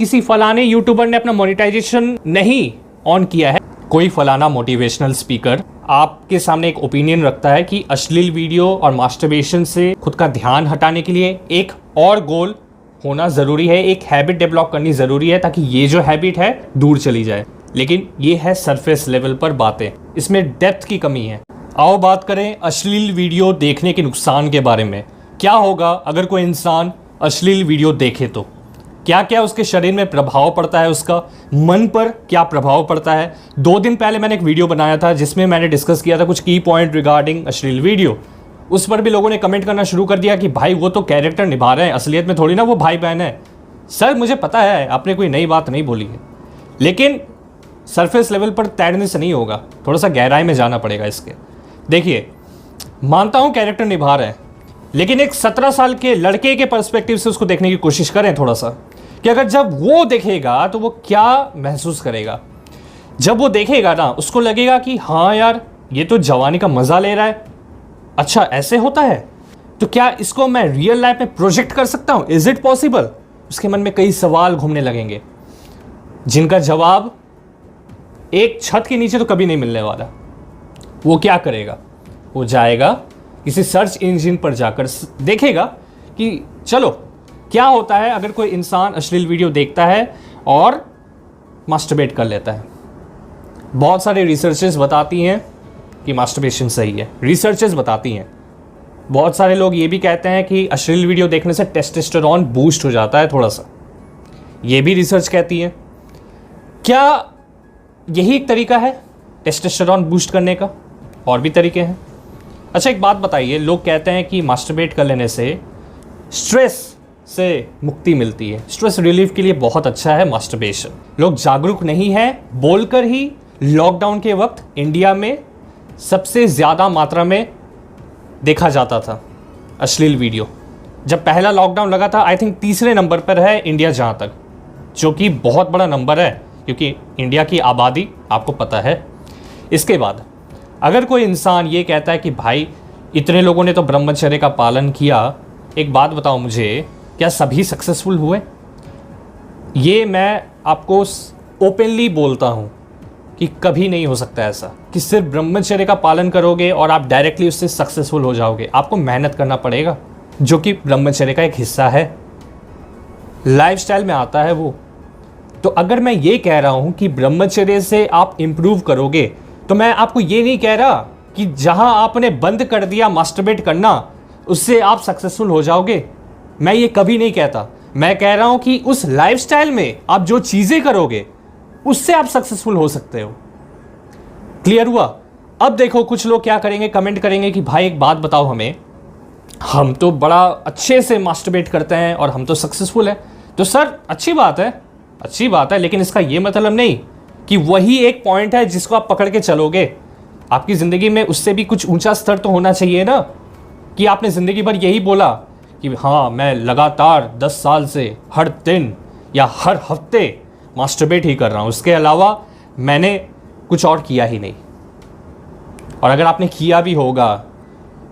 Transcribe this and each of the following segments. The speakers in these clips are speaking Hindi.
किसी फलाने यूट्यूबर ने अपना मोनेटाइजेशन नहीं ऑन किया है, कोई फलाना मोटिवेशनल स्पीकर आपके सामने एक ओपिनियन रखता है कि अश्लील वीडियो और मास्टरबेशन से खुद का ध्यान हटाने के लिए एक और गोल होना ज़रूरी है, एक हैबिट डेवलप करनी ज़रूरी है ताकि ये जो हैबिट है दूर चली जाए। लेकिन ये है सरफेस लेवल पर बातें, इसमें डेप्थ की कमी है। आओ बात करें अश्लील वीडियो देखने के नुकसान के बारे में। क्या होगा अगर कोई इंसान अश्लील वीडियो देखे तो क्या क्या उसके शरीर में प्रभाव पड़ता है, उसका मन पर क्या प्रभाव पड़ता है। 2 दिन पहले मैंने एक वीडियो बनाया था जिसमें मैंने डिस्कस किया था कुछ की पॉइंट रिगार्डिंग अश्लील वीडियो। उस पर भी लोगों ने कमेंट करना शुरू कर दिया कि भाई वो तो कैरेक्टर निभा रहे हैं, असलियत में थोड़ी ना वो भाई बहन है। सर मुझे पता है आपने कोई नई बात नहीं बोली है, लेकिन सरफेस लेवल पर तैरने से नहीं होगा, थोड़ा सा गहराई में जाना पड़ेगा इसके। देखिए, मानता हूँ कैरेक्टर निभा रहे हैं, लेकिन एक 17 साल के लड़के के पर्सपेक्टिव से उसको देखने की कोशिश करें थोड़ा सा, कि अगर जब वो देखेगा तो वो क्या महसूस करेगा। जब वो देखेगा ना, उसको लगेगा कि हाँ यार ये तो जवानी का मज़ा ले रहा है, अच्छा ऐसे होता है, तो क्या इसको मैं रियल लाइफ में प्रोजेक्ट कर सकता हूँ, इज इट पॉसिबल। उसके मन में कई सवाल घूमने लगेंगे जिनका जवाब एक छत के नीचे तो कभी नहीं मिलने वाला। वो क्या करेगा, वो जाएगा किसी सर्च इंजन पर जाकर देखेगा कि चलो क्या होता है अगर कोई इंसान अश्लील वीडियो देखता है और मास्टरबेट कर लेता है। बहुत सारे रिसर्चेस बताती हैं कि मास्टरबेशन सही है, रिसर्चेस बताती हैं। बहुत सारे लोग ये भी कहते हैं कि अश्लील वीडियो देखने से टेस्टोस्टेरोन बूस्ट हो जाता है थोड़ा सा, ये भी रिसर्च कहती है। क्या यही एक तरीका है टेस्टोस्टेरोन बूस्ट करने का? और भी तरीके हैं। अच्छा एक बात बताइए, लोग कहते हैं कि मास्टरबेट कर लेने से स्ट्रेस से मुक्ति मिलती है, स्ट्रेस रिलीफ के लिए बहुत अच्छा है मास्टरबेशन। लोग जागरूक नहीं है, बोलकर ही लॉकडाउन के वक्त इंडिया में सबसे ज़्यादा मात्रा में देखा जाता था अश्लील वीडियो। जब पहला लॉकडाउन लगा था, आई थिंक 3रे नंबर पर है इंडिया जहाँ तक, जो कि बहुत बड़ा नंबर है क्योंकि इंडिया की आबादी आपको पता है। इसके बाद अगर कोई इंसान ये कहता है कि भाई इतने लोगों ने तो ब्रह्मचर्य का पालन किया, एक बात बताओ मुझे, क्या सभी सक्सेसफुल हुए? ये मैं आपको ओपनली बोलता हूँ कि कभी नहीं हो सकता ऐसा कि सिर्फ ब्रह्मचर्य का पालन करोगे और आप डायरेक्टली उससे सक्सेसफुल हो जाओगे। आपको मेहनत करना पड़ेगा, जो कि ब्रह्मचर्य का एक हिस्सा है, लाइफस्टाइल में आता है वो। तो अगर मैं ये कह रहा हूँ कि ब्रह्मचर्य से आप इम्प्रूव करोगे, तो मैं आपको ये नहीं कह रहा कि जहाँ आपने बंद कर दिया मास्टरबेट करना उससे आप सक्सेसफुल हो जाओगे। मैं ये कभी नहीं कहता। मैं कह रहा हूँ कि उस लाइफस्टाइल में आप जो चीज़ें करोगे उससे आप सक्सेसफुल हो सकते हो। क्लियर हुआ? अब देखो कुछ लोग क्या करेंगे, कमेंट करेंगे कि भाई एक बात बताओ हमें, हम तो बड़ा अच्छे से मास्टरबेट करते हैं और हम तो सक्सेसफुल हैं। तो सर अच्छी बात है, लेकिन इसका ये मतलब नहीं कि वही एक पॉइंट है जिसको आप पकड़ के चलोगे। आपकी ज़िंदगी में उससे भी कुछ ऊंचा स्तर तो होना चाहिए ना, कि आपने ज़िंदगी भर यही बोला कि हाँ मैं लगातार 10 साल से हर दिन या हर हफ्ते मास्टरबेट ही कर रहा हूँ, उसके अलावा मैंने कुछ और किया ही नहीं। और अगर आपने किया भी होगा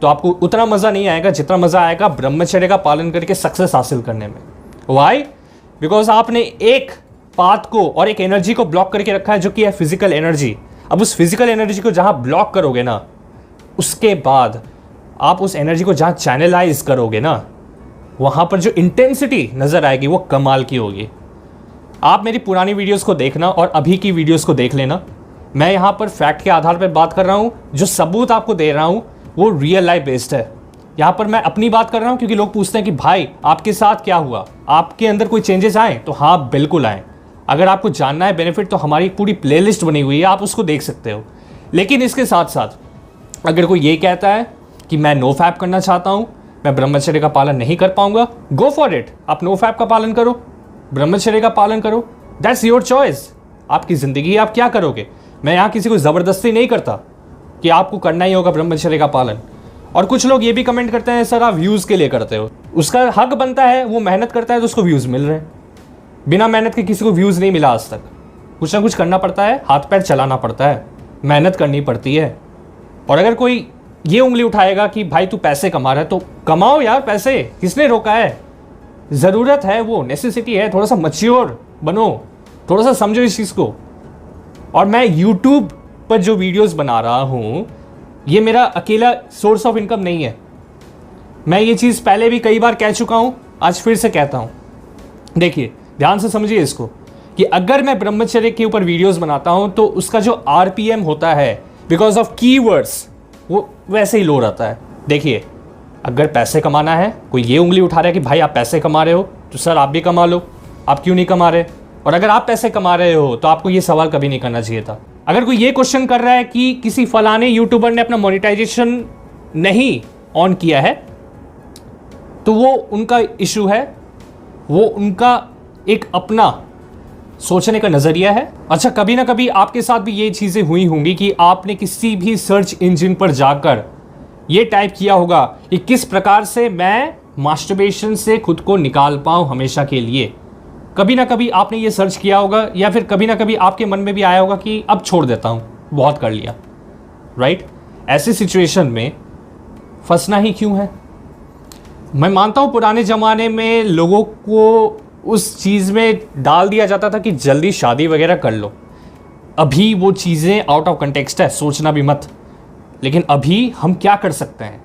तो आपको उतना मज़ा नहीं आएगा जितना मज़ा आएगा ब्रह्मचर्य का पालन करके सक्सेस हासिल करने में। वाई? बिकॉज आपने एक पाथ को और एक एनर्जी को ब्लॉक करके रखा है जो कि है फिजिकल एनर्जी। अब उस फिजिकल एनर्जी को जहाँ ब्लॉक करोगे ना, उसके बाद आप उस एनर्जी को जहाँ चैनलाइज करोगे ना, वहाँ पर जो इंटेंसिटी नज़र आएगी वो कमाल की होगी। आप मेरी पुरानी वीडियोस को देखना और अभी की वीडियोस को देख लेना। मैं यहाँ पर फैक्ट के आधार पर बात कर रहा हूँ, जो सबूत आपको दे रहा हूँ वो रियल लाइफ बेस्ड है। यहाँ पर मैं अपनी बात कर रहा हूँ क्योंकि लोग पूछते हैं कि भाई आपके साथ क्या हुआ, आपके अंदर कोई चेंजेस आए? तो हाँ बिल्कुल आए। अगर आपको जानना है बेनिफिट तो हमारी पूरी प्लेलिस्ट बनी हुई है, आप उसको देख सकते हो। लेकिन इसके साथ साथ अगर कोई ये कहता है कि मैं नो फैप करना चाहता हूँ, मैं ब्रह्मचर्य का पालन नहीं कर पाऊंगा, गो फॉर इट। आप नो फैप का पालन करो, ब्रह्मचर्य का पालन करो, दैट्स योर चॉइस। आपकी ज़िंदगी आप क्या करोगे। मैं यहाँ किसी को ज़बरदस्ती नहीं करता कि आपको करना ही होगा ब्रह्मचर्य का पालन। और कुछ लोग ये भी कमेंट करते हैं सर आप व्यूज़ के लिए करते हो, उसका हक बनता है, वो मेहनत करता है तो उसको व्यूज़ मिल रहे हैं। बिना मेहनत के किसी को व्यूज़ नहीं मिला आज तक। कुछ ना कुछ करना पड़ता है, हाथ पैर चलाना पड़ता है, मेहनत करनी पड़ती है। और अगर कोई ये उंगली उठाएगा कि भाई तू पैसे कमा रहा है, तो कमाओ यार पैसे, किसने रोका है? ज़रूरत है, वो नेसेसिटी है। थोड़ा सा मच्योर बनो, थोड़ा सा समझो इस चीज़ को। और मैं यूट्यूब पर जो वीडियोस बना रहा हूँ ये मेरा अकेला सोर्स ऑफ इनकम नहीं है। मैं ये चीज़ पहले भी कई बार कह चुका हूँ, आज फिर से कहता हूँ। देखिए ध्यान से समझिए इसको कि अगर मैं ब्रह्मचर्य के ऊपर वीडियोस बनाता हूँ तो उसका जो आरपीएम होता है बिकॉज ऑफ कीवर्ड्स वो वैसे ही लो रहता है। देखिए अगर पैसे कमाना है, कोई ये उंगली उठा रहा है कि भाई आप पैसे कमा रहे हो तो सर आप भी कमा लो, आप क्यों नहीं कमा रहे? और अगर आप पैसे कमा रहे हो तो आपको ये सवाल कभी नहीं करना चाहिए था। अगर कोई ये क्वेश्चन कर रहा है कि किसी फलाने यूट्यूबर ने अपना मोनेटाइजेशन नहीं ऑन किया है तो वो उनका इशू है, वो उनका एक अपना सोचने का नजरिया है। अच्छा, कभी ना कभी आपके साथ भी ये चीजें हुई होंगी कि आपने किसी भी सर्च इंजन पर जाकर ये टाइप किया होगा कि किस प्रकार से मैं मास्टरबेशन से खुद को निकाल पाऊं हमेशा के लिए। कभी ना कभी आपने ये सर्च किया होगा या फिर कभी ना कभी आपके मन में भी आया होगा कि अब छोड़ देता हूं, बहुत कर लिया, राइट? ऐसी सिचुएशन में फंसना ही क्यों है? मैं मानता हूं पुराने ज़माने में लोगों को उस चीज़ में डाल दिया जाता था कि जल्दी शादी वगैरह कर लो। अभी वो चीज़ें आउट ऑफ कंटेक्स्ट है, सोचना भी मत। लेकिन अभी हम क्या कर सकते हैं,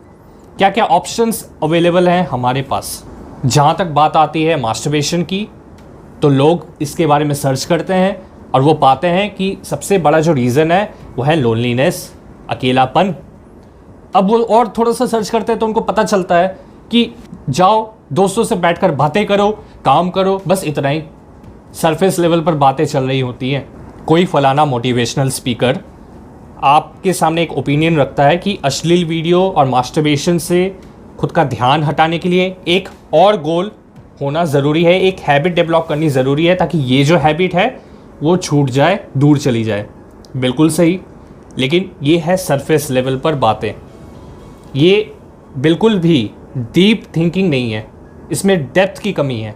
क्या क्या ऑप्शंस अवेलेबल हैं हमारे पास? जहाँ तक बात आती है मास्टरबेशन की तो लोग इसके बारे में सर्च करते हैं और वो पाते हैं कि सबसे बड़ा जो रीज़न है वो है लोनलीनेस, अकेलापन। अब वो और थोड़ा सा सर्च करते हैं तो उनको पता चलता है कि जाओ दोस्तों से बैठकर बातें करो, काम करो, बस इतना ही। सरफेस लेवल पर बातें चल रही होती हैं। कोई फलाना मोटिवेशनल स्पीकर आपके सामने एक ओपिनियन रखता है कि अश्लील वीडियो और मास्टरबेशन से खुद का ध्यान हटाने के लिए एक और गोल होना ज़रूरी है, एक हैबिट डेवलप करनी ज़रूरी है ताकि ये जो हैबिट है वो छूट जाए, दूर चली जाए। बिल्कुल सही, लेकिन ये है सरफेस लेवल पर बातें। ये बिल्कुल भी डीप थिंकिंग नहीं है, इसमें डेप्थ की कमी है।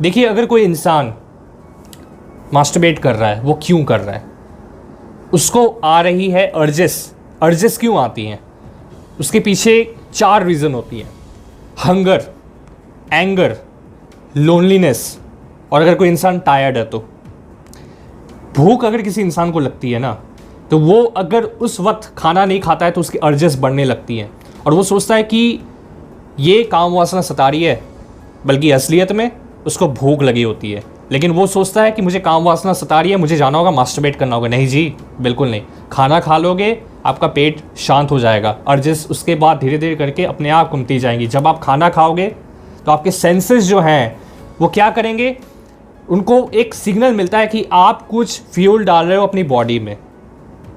देखिए अगर कोई इंसान मास्टरबेट कर रहा है, वो क्यों कर रहा है? उसको आ रही है अर्जेस क्यों आती हैं? उसके पीछे 4 रीज़न होती है: हंगर, एंगर, लोनलीनेस, और अगर कोई इंसान टायर्ड है तो भूख अगर किसी इंसान को लगती है ना तो वो अगर उस वक्त खाना नहीं खाता है तो उसकी अर्जेस बढ़ने लगती हैं और वो सोचता है कि ये काम वासना सता रही है, बल्कि असलियत में उसको भूख लगी होती है। लेकिन वो सोचता है कि मुझे काम वासना सता रही है, मुझे जाना होगा, मास्टरबेट करना होगा। नहीं जी, बिल्कुल नहीं। खाना खा लोगे, आपका पेट शांत हो जाएगा, अर्जेस उसके बाद धीरे धीरे करके अपने आप कमती जाएंगी। जब आप खाना खाओगे तो आपके सेंसेस जो हैं वो क्या करेंगे? उनको एक सिग्नल मिलता है कि आप कुछ फ्यूल डाल रहे हो अपनी बॉडी में,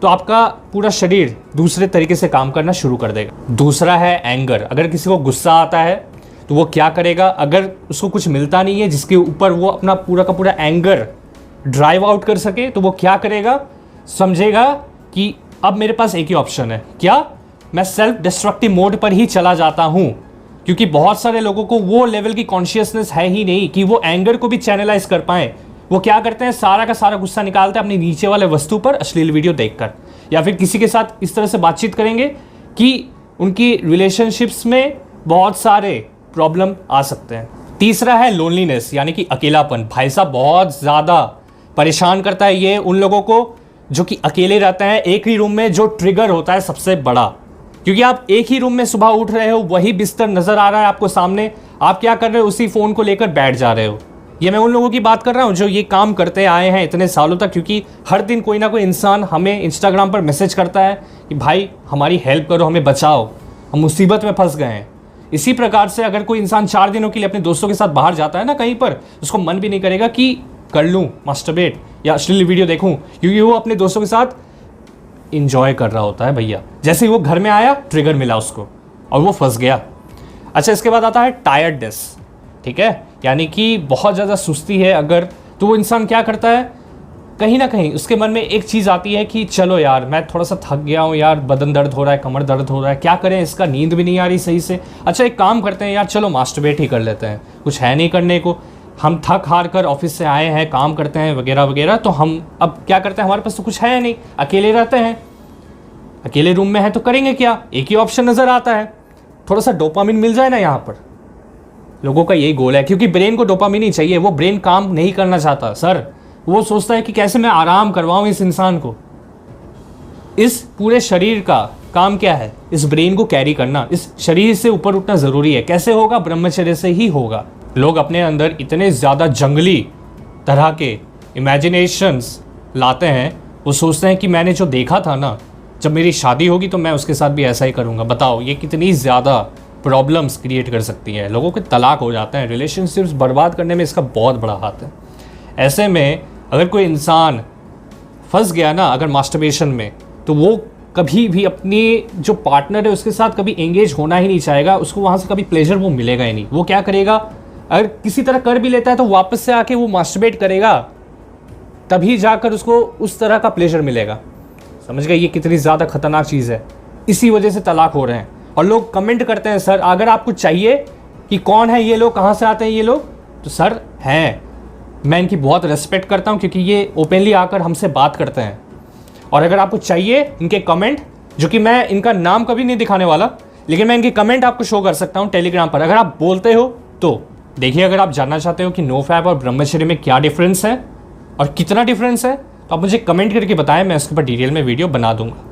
तो आपका पूरा शरीर दूसरे तरीके से काम करना शुरू कर देगा। दूसरा है एंगर। अगर किसी को गुस्सा आता है तो वो क्या करेगा? अगर उसको कुछ मिलता नहीं है जिसके ऊपर वो अपना पूरा का पूरा एंगर ड्राइव आउट कर सके तो वो क्या करेगा? समझेगा कि अब मेरे पास एक ही ऑप्शन है, क्या? मैं सेल्फ डिस्ट्रक्टिव मोड पर ही चला जाता हूँ। क्योंकि बहुत सारे लोगों को वो लेवल की कॉन्शियसनेस है ही नहीं कि वो एंगर को भी चैनलाइज कर पाएँ। वो क्या करते हैं? सारा का सारा गुस्सा निकालते हैं अपनी नीचे वाले वस्तु पर अश्लील वीडियो देखकर, या फिर किसी के साथ इस तरह से बातचीत करेंगे कि उनकी रिलेशनशिप्स में बहुत सारे प्रॉब्लम आ सकते हैं। तीसरा है लोनलीनेस, यानी कि अकेलापन। भाई साहब बहुत ज़्यादा परेशान करता है ये उन लोगों को जो कि अकेले रहते हैं एक ही रूम में। जो ट्रिगर होता है सबसे बड़ा, क्योंकि आप एक ही रूम में सुबह उठ रहे हो, वही बिस्तर नज़र आ रहा है आपको सामने, आप क्या कर रहे हो? उसी फ़ोन को लेकर बैठ जा रहे हो। ये मैं उन लोगों की बात कर रहा हूँ जो ये काम करते आए हैं इतने सालों तक, क्योंकि हर दिन कोई ना कोई इंसान हमें इंस्टाग्राम पर मैसेज करता है कि भाई हमारी हेल्प करो, हमें बचाओ, हम मुसीबत में फंस गए हैं। इसी प्रकार से अगर कोई इंसान 4 दिनों के लिए अपने दोस्तों के साथ बाहर जाता है ना कहीं पर, उसको मन भी नहीं करेगा कि कर लूँ मास्टरबेट या अश्लील वीडियो देखूँ, क्योंकि वो अपने दोस्तों के साथ इंजॉय कर रहा होता है। भैया जैसे ही वो घर में आया, ट्रिगर मिला उसको और वो फंस गया। अच्छा, इसके बाद आता है टायर्डनेस, ठीक है, यानी कि बहुत ज़्यादा सुस्ती है अगर, तो वो इंसान क्या करता है? कहीं ना कहीं उसके मन में एक चीज़ आती है कि चलो यार मैं थोड़ा सा थक गया हूँ यार, बदन दर्द हो रहा है, कमर दर्द हो रहा है, क्या करें, इसका नींद भी नहीं आ रही सही से। अच्छा एक काम करते हैं यार, चलो मास्टरबेट ही कर लेते हैं, कुछ है नहीं करने को, हम थक हार कर ऑफिस से आए हैं, काम करते हैं वगैरह वगैरह, तो हम अब क्या करते हैं, हमारे पास तो कुछ है नहीं, अकेले रहते हैं, अकेले रूम में है तो करेंगे क्या? एक ही ऑप्शन नज़र आता है, थोड़ा सा डोपामिन मिल जाए ना यहाँ पर, लोगों का यही गोल है, क्योंकि ब्रेन को डोपामिन ही चाहिए। वो ब्रेन काम नहीं करना चाहता सर, वो सोचता है कि कैसे मैं आराम करवाऊं इस इंसान को। इस पूरे शरीर का काम क्या है? इस ब्रेन को कैरी करना, इस शरीर से ऊपर उठना ज़रूरी है। कैसे होगा? ब्रह्मचर्य से ही होगा। लोग अपने अंदर इतने ज़्यादा जंगली तरह के इमेजिनेशंस लाते हैं, वो सोचते हैं कि मैंने जो देखा था ना, जब मेरी शादी होगी तो मैं उसके साथ भी ऐसा ही करूँगा। बताओ ये कितनी ज़्यादा प्रॉब्लम्स क्रिएट कर सकती है। लोगों के तलाक हो जाते हैं, रिलेशनशिप्स बर्बाद करने में इसका बहुत बड़ा हाथ है। ऐसे में अगर कोई इंसान फंस गया ना अगर मास्टरबेशन में, तो वो कभी भी अपनी जो पार्टनर है उसके साथ कभी एंगेज होना ही नहीं चाहेगा। उसको वहाँ से कभी प्लेजर वो मिलेगा ही नहीं। वो क्या करेगा, अगर किसी तरह कर भी लेता है तो वापस से आके वो मास्टरबेट करेगा, तभी जाकर उसको उस तरह का प्लेजर मिलेगा। समझ गए? ये कितनी ज़्यादा खतरनाक चीज़ है। इसी वजह से तलाक हो रहे हैं। और लोग कमेंट करते हैं, सर अगर आपको चाहिए कि कौन है ये लोग, कहाँ से आते हैं ये लोग, तो सर हैं, मैं इनकी बहुत रिस्पेक्ट करता हूँ क्योंकि ये ओपनली आकर हमसे बात करते हैं। और अगर आपको चाहिए इनके कमेंट, जो कि मैं इनका नाम कभी नहीं दिखाने वाला, लेकिन मैं इनके कमेंट आपको शो कर सकता हूँ टेलीग्राम पर। अगर आप बोलते हो तो देखिए, अगर आप जानना चाहते हो कि नो फैप और ब्रह्मचर्य में क्या डिफरेंस है और कितना डिफरेंस है, तो आप मुझे कमेंट करके बताएं, मैं इसके ऊपर डिटेल में वीडियो बना दूंगा।